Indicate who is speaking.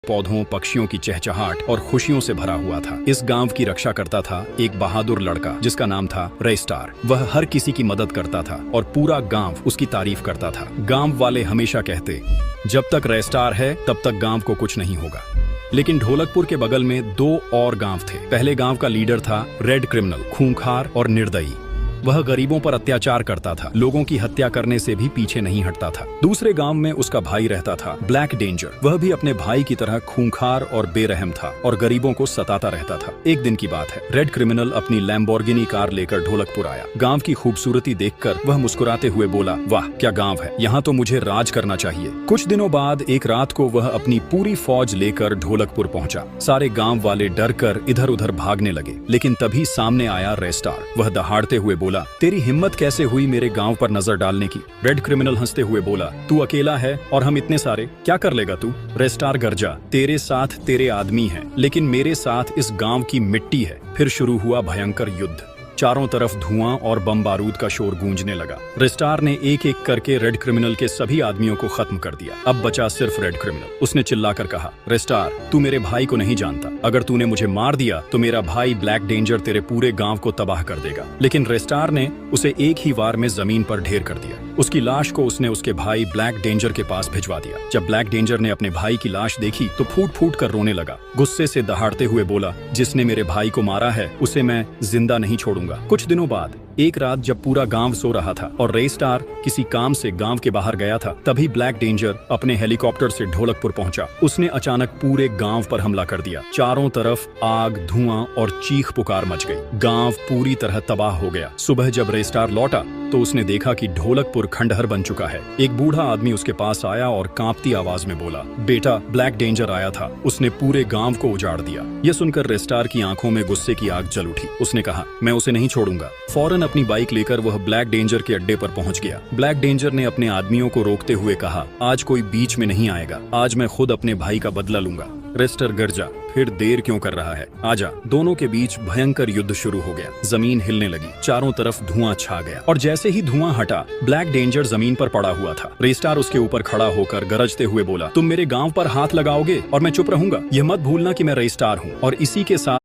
Speaker 1: पौधों, पक्षियों की चहचहाट और खुशियों से भरा हुआ था। इस गांव की रक्षा करता था एक बहादुर लड़का जिसका नाम था रेस्टार। वह हर किसी की मदद करता था और पूरा गांव उसकी तारीफ करता था। गांव वाले हमेशा कहते, जब तक रेस्टार है तब तक गांव को कुछ नहीं होगा। लेकिन ढोलकपुर के बगल में दो और गांव थे। पहले गांव का लीडर था रेड क्रिमिनल, खूंखार और निर्दयी। वह गरीबों पर अत्याचार करता था, लोगों की हत्या करने से भी पीछे नहीं हटता था। दूसरे गांव में उसका भाई रहता था, ब्लैक डेंजर। वह भी अपने भाई की तरह खूंखार और बेरहम था और गरीबों को सताता रहता था। एक दिन की बात है, रेड क्रिमिनल अपनी लैम्बोर्गिनी कार लेकर ढोलकपुर आया। गांव की खूबसूरती देखकर वह मुस्कुराते हुए बोला, वाह क्या गांव है, यहाँ तो मुझे राज करना चाहिए। कुछ दिनों बाद एक रात को वह अपनी पूरी फौज लेकर ढोलकपुर पहुंचा। सारे गांव वाले डर कर इधर उधर भागने लगे, लेकिन तभी सामने आया रेस्टार। वह दहाड़ते हुए बोला, तेरी हिम्मत कैसे हुई मेरे गांव पर नजर डालने की? रेड क्रिमिनल हंसते हुए बोला, तू अकेला है और हम इतने सारे, क्या कर लेगा तू? रेस्टार गरजा, तेरे साथ तेरे आदमी हैं, लेकिन मेरे साथ इस गांव की मिट्टी है। फिर शुरू हुआ भयंकर युद्ध। चारों तरफ धुआं और बम बारूद का शोर गूंजने लगा। रेस्टार ने एक एक करके रेड क्रिमिनल के सभी आदमियों को खत्म कर दिया। अब बचा सिर्फ रेड क्रिमिनल। उसने चिल्लाकर कहा, रेस्टार, तू मेरे भाई को नहीं जानता। अगर तूने मुझे मार दिया तो मेरा भाई ब्लैक डेंजर तेरे पूरे गांव को तबाह कर देगा। लेकिन रेस्टार ने उसे एक ही वार में जमीन पर ढेर कर दिया। उसकी लाश को उसने उसके भाई ब्लैक डेंजर के पास भिजवा दिया। जब ब्लैक डेंजर ने अपने भाई की लाश देखी तो फूट फूट कर रोने लगा। गुस्से से दहाड़ते हुए बोला, जिसने मेरे भाई को मारा है उसे मैं जिंदा नहीं छोड़ूंगा। कुछ दिनों बाद एक रात जब पूरा गांव सो रहा था और रेस्टार किसी काम से गांव के बाहर गया था, तभी ब्लैक डेंजर अपने हेलीकॉप्टर से ढोलकपुर पहुंचा। उसने अचानक पूरे गांव पर हमला कर दिया। चारों तरफ आग, धुआं और चीख पुकार मच गई। गांव पूरी तरह तबाह हो गया। सुबह जब रेस्टार लौटा तो उसने देखा कि ढोलकपुर खंडहर बन चुका है। एक बूढ़ा आदमी उसके पास आया और कांपती आवाज में बोला, बेटा, ब्लैक डेंजर आया था, उसने पूरे गांव को उजाड़ दिया। यह सुनकर रेस्टार की आंखों में गुस्से की आग जल उठी। उसने कहा, मैं उसे नहीं छोड़ूंगा। फौरन अपनी बाइक लेकर वह ब्लैक डेंजर के अड्डे पर पहुंच गया। ब्लैक डेंजर ने अपने आदमियों को रोकते हुए कहा, आज कोई बीच में नहीं आएगा, आज मैं खुद अपने भाई का बदला लूंगा। रेस्टर गरजा, फिर देर क्यों कर रहा है, आजा। दोनों के बीच भयंकर युद्ध शुरू हो गया। जमीन हिलने लगी, चारों तरफ धुआं छा गया और जैसे ही धुआं हटा, ब्लैक डेंजर जमीन पर पड़ा हुआ था। रेस्टार उसके ऊपर खड़ा होकर गरजते हुए बोला, तुम मेरे गांव पर हाथ लगाओगे और मैं चुप रहूंगा? यह मत भूलना कि मैं रेस्टार हूँ और इसी के साथ